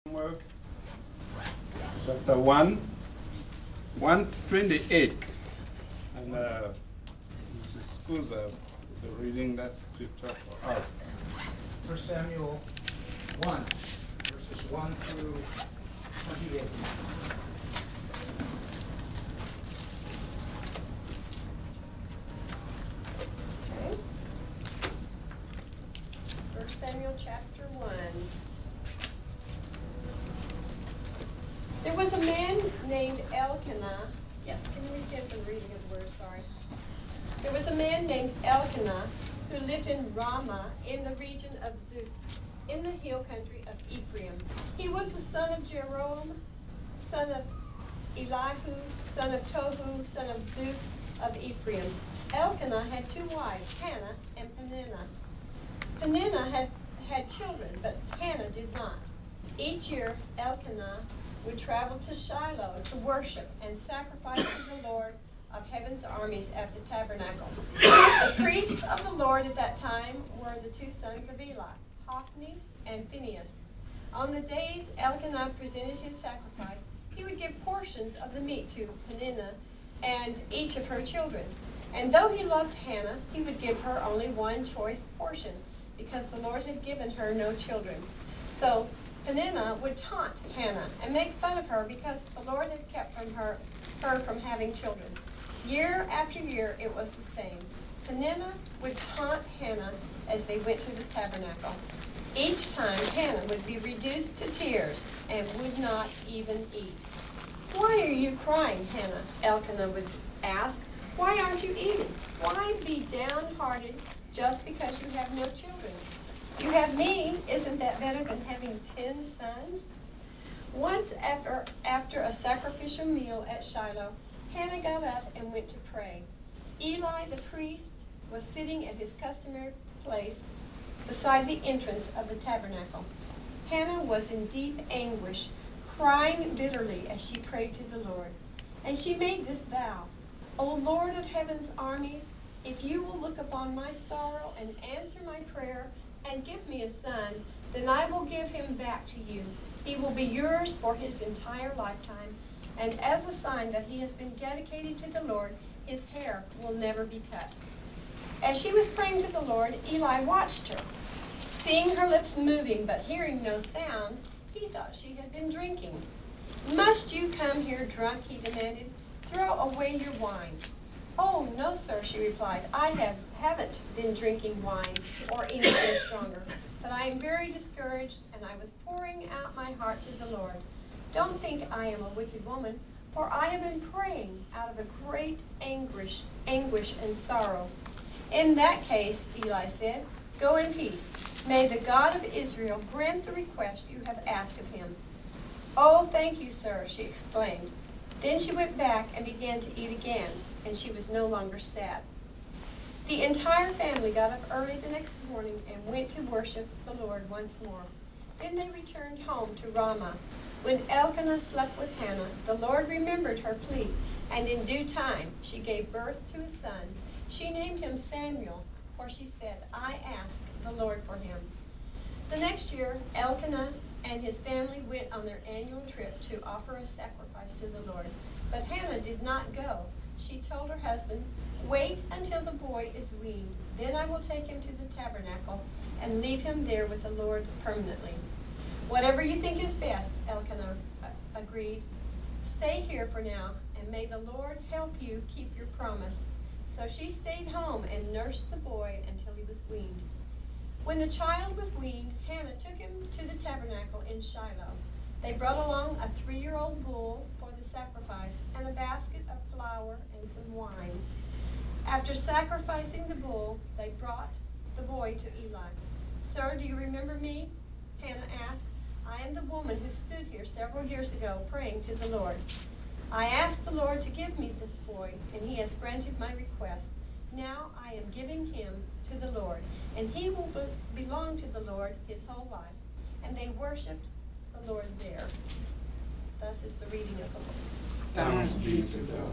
Damuel, chapter 1, 128. And Mrs. Skuza will be reading that scripture for us. 1 Samuel 1, verses 1 through 28. Okay. 1 Samuel chapter 1. There was a man named Elkanah. Yes, can we stand for the reading of the word? Sorry. There was a man named Elkanah who lived in Ramah in the region of Zuph, in the hill country of Ephraim. He was the son of Jeroam, son of Elihu, son of Tohu, son of Zuph of Ephraim. Elkanah had two wives, Hannah and Peninnah. Peninnah had children, but Hannah did not. Each year, Elkanah would travel to Shiloh to worship and sacrifice to the Lord of heaven's armies at the tabernacle. The priests of the Lord at that time were the two sons of Eli, Hophni and Phinehas. On the days Elkanah presented his sacrifice, he would give portions of the meat to Peninnah and each of her children. And though he loved Hannah, he would give her only one choice portion, because the Lord had given her no children. So Peninnah would taunt Hannah and make fun of her because the Lord had kept her from having children. Year after year, it was the same. Peninnah would taunt Hannah as they went to the tabernacle. Each time, Hannah would be reduced to tears and would not even eat. "Why are you crying, Hannah?" Elkanah would ask. "Why aren't you eating? Why be downhearted just because you have no children? You have me. Isn't that better than having 10 sons?" Once after a sacrificial meal at Shiloh, Hannah got up and went to pray. Eli the priest was sitting at his customary place beside the entrance of the tabernacle. Hannah was in deep anguish, crying bitterly as she prayed to the Lord. And she made this vow: "O Lord of heaven's armies, if you will look upon my sorrow and answer my prayer and give me a son, then I will give him back to you. He will be yours for his entire lifetime, and as a sign that he has been dedicated to the Lord, his hair will never be cut." As she was praying to the Lord, Eli watched her. Seeing her lips moving but hearing no sound, he thought she had been drinking. "Must you come here drunk?" he demanded. "Throw away your wine." "Oh, no, sir," she replied. "I haven't been drinking wine or anything stronger, but I am very discouraged, and I was pouring out my heart to the Lord. Don't think I am a wicked woman, for I have been praying out of a great anguish and sorrow." "In that case," Eli said, "go in peace. May the God of Israel grant the request you have asked of him." "Oh, thank you, sir," she exclaimed. Then she went back and began to eat again, and she was no longer sad. The entire family got up early the next morning and went to worship the Lord once more. Then they returned home to Ramah. When Elkanah slept with Hannah, the Lord remembered her plea, and in due time she gave birth to a son. She named him Samuel, for she said, "I asked the Lord for him." The next year, Elkanah and his family went on their annual trip to offer a sacrifice to the Lord. But Hannah did not go. She told her husband, "Wait until the boy is weaned. Then I will take him to the tabernacle and leave him there with the Lord permanently." "Whatever you think is best," Elkanah agreed. "Stay here for now, and may the Lord help you keep your promise." So she stayed home and nursed the boy until he was weaned. When the child was weaned, Hannah took him to the tabernacle in Shiloh. They brought along a 3-year-old bull for the sacrifice and a basket of flour and some wine. After sacrificing the bull, they brought the boy to Eli. "Sir, do you remember me?" Hannah asked. "I am the woman who stood here several years ago praying to the Lord. I asked the Lord to give me this boy, and he has granted my request. Now I am giving him to the Lord, and he will belong to the Lord his whole life." And they worshipped the Lord there. Thus is the reading of the Lord. Thanks be to God.